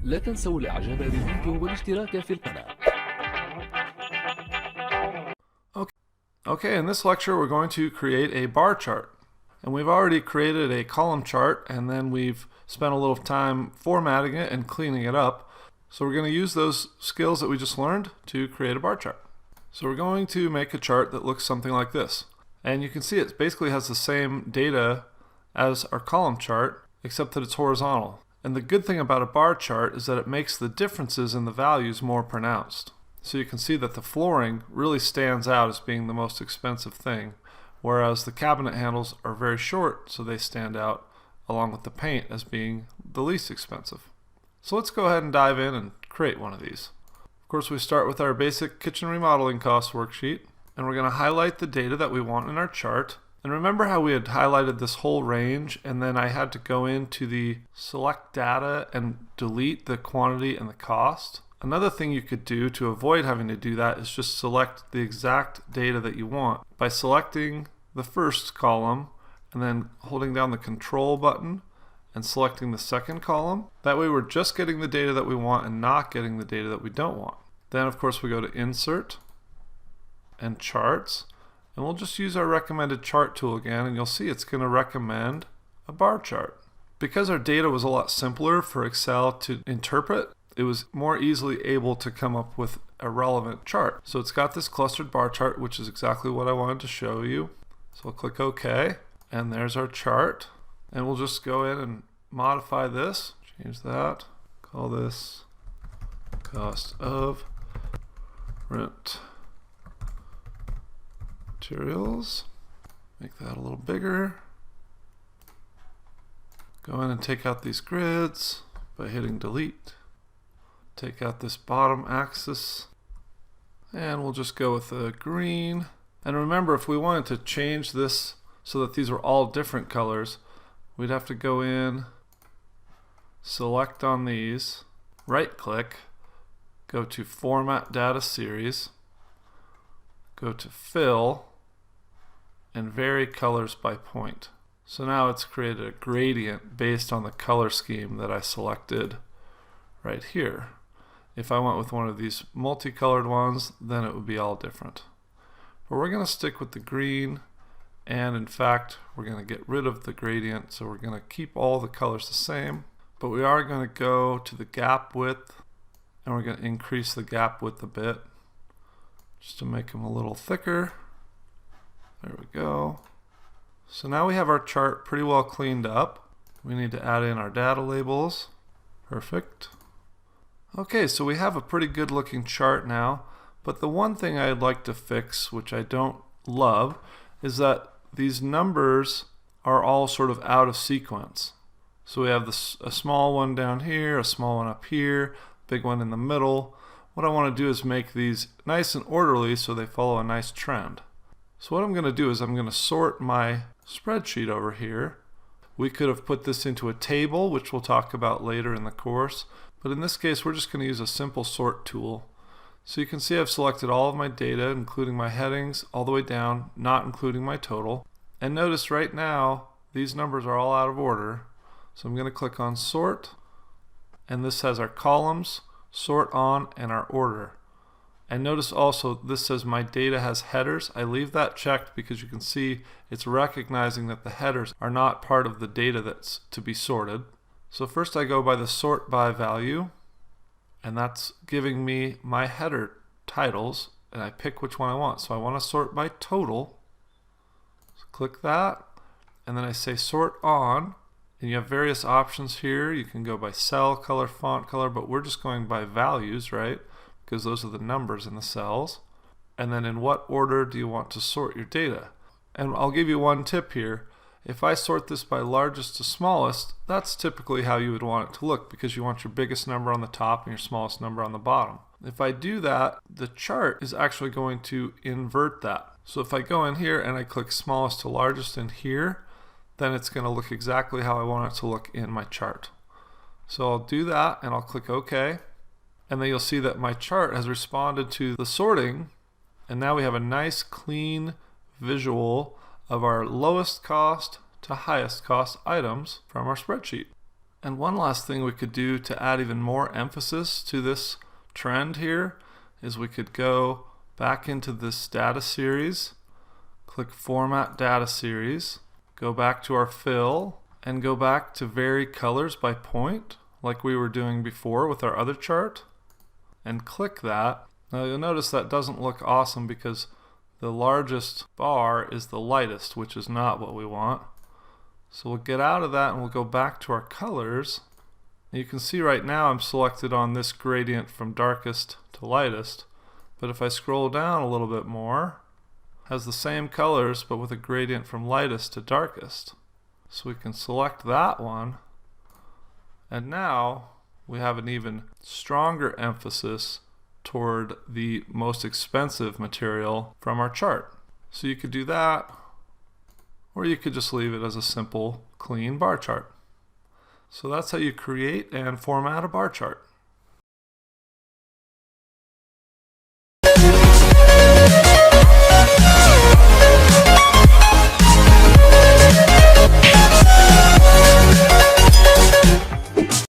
لا تنسوا الاعجاب بالفيديو والاشتراك في القناة. Okay, in this lecture we're going to create a bar chart. And we've already created a column chart and then we've spent a little time formatting it and cleaning it up. So we're going to use those skills that we just learned to create a bar chart. So we're going to make a chart that looks something like this. And you can see it basically has the same data as our column chart, except that it's horizontal. And the good thing about a bar chart is that it makes the differences in the values more pronounced. So you can see that the flooring really stands out as being the most expensive thing, whereas the cabinet handles are very short, so they stand out along with the paint as being the least expensive. So let's go ahead and dive in and create one of these. Of course, we start with our basic kitchen remodeling cost worksheet, and we're going to highlight the data that we want in our chart. And remember how we had highlighted this whole range and then I had to go into the select data and delete the quantity and the cost? Another thing you could do to avoid having to do that is just select the exact data that you want by selecting the first column and then holding down the control button and selecting the second column. That way we're just getting the data that we want and not getting the data that we don't want. Then of course we go to Insert and Charts, and we'll just use our recommended chart tool again, and you'll see it's going to recommend a bar chart. Because our data was a lot simpler for Excel to interpret, it was more easily able to come up with a relevant chart. So it's got this clustered bar chart, which is exactly what I wanted to show you. So I'll click OK, and there's our chart. And we'll just go in and modify this, change that, call this cost of rent materials, make that a little bigger. Go in and take out these grids by hitting delete. Take out this bottom axis, and we'll just go with the green. And remember, if we wanted to change this so that these were all different colors, we'd have to go in, select on these, right click, go to Format Data Series, go to Fill, and vary colors by point. So now it's created a gradient based on the color scheme that I selected right here. If I went with one of these multicolored ones, then it would be all different. But we're going to stick with the green, and in fact we're going to get rid of the gradient, so we're going to keep all the colors the same, but we are going to go to the gap width and we're going to increase the gap width a bit just to make them a little thicker. There we go. So now we have our chart pretty well cleaned up. We need to add in our data labels. Perfect. Okay, so we have a pretty good looking chart now, but the one thing I'd like to fix, which I don't love, is that these numbers are all sort of out of sequence. So we have a small one down here, a small one up here, big one in the middle. What I want to do is make these nice and orderly so they follow a nice trend. So what I'm going to do is I'm going to sort my spreadsheet over here. We could have put this into a table, which we'll talk about later in the course, but in this case we're just going to use a simple sort tool. So you can see I've selected all of my data, including my headings, all the way down, not including my total. And notice right now these numbers are all out of order. So I'm going to click on Sort, and this has our columns, Sort On, and our order. And notice also this says my data has headers. I leave that checked because you can see it's recognizing that the headers are not part of the data that's to be sorted. So first I go by the sort by value, and that's giving me my header titles, and I pick which one I want. So I want to sort by total. So click that, and then I say sort on, and you have various options here. You can go by cell color, font color, but we're just going by values, right? Because those are the numbers in the cells. And then in what order do you want to sort your data? And I'll give you one tip here. If I sort this by largest to smallest, that's typically how you would want it to look, because you want your biggest number on the top and your smallest number on the bottom. If I do that, the chart is actually going to invert that. So if I go in here and I click smallest to largest in here, then it's going to look exactly how I want it to look in my chart. So I'll do that and I'll click OK, and then you'll see that my chart has responded to the sorting, and now we have a nice clean visual of our lowest cost to highest cost items from our spreadsheet. And one last thing we could do to add even more emphasis to this trend here is we could go back into this data series, click Format Data Series, go back to our fill, and go back to Vary Colors by Point, like we were doing before with our other chart, and click that. Now you'll notice that doesn't look awesome because the largest bar is the lightest, which is not what we want. So we'll get out of that and we'll go back to our colors. You can see right now I'm selected on this gradient from darkest to lightest, but if I scroll down a little bit more, it has the same colors but with a gradient from lightest to darkest. So we can select that one, and now we have an even stronger emphasis toward the most expensive material from our chart. So you could do that, or you could just leave it as a simple, clean bar chart. So that's how you create and format a bar chart.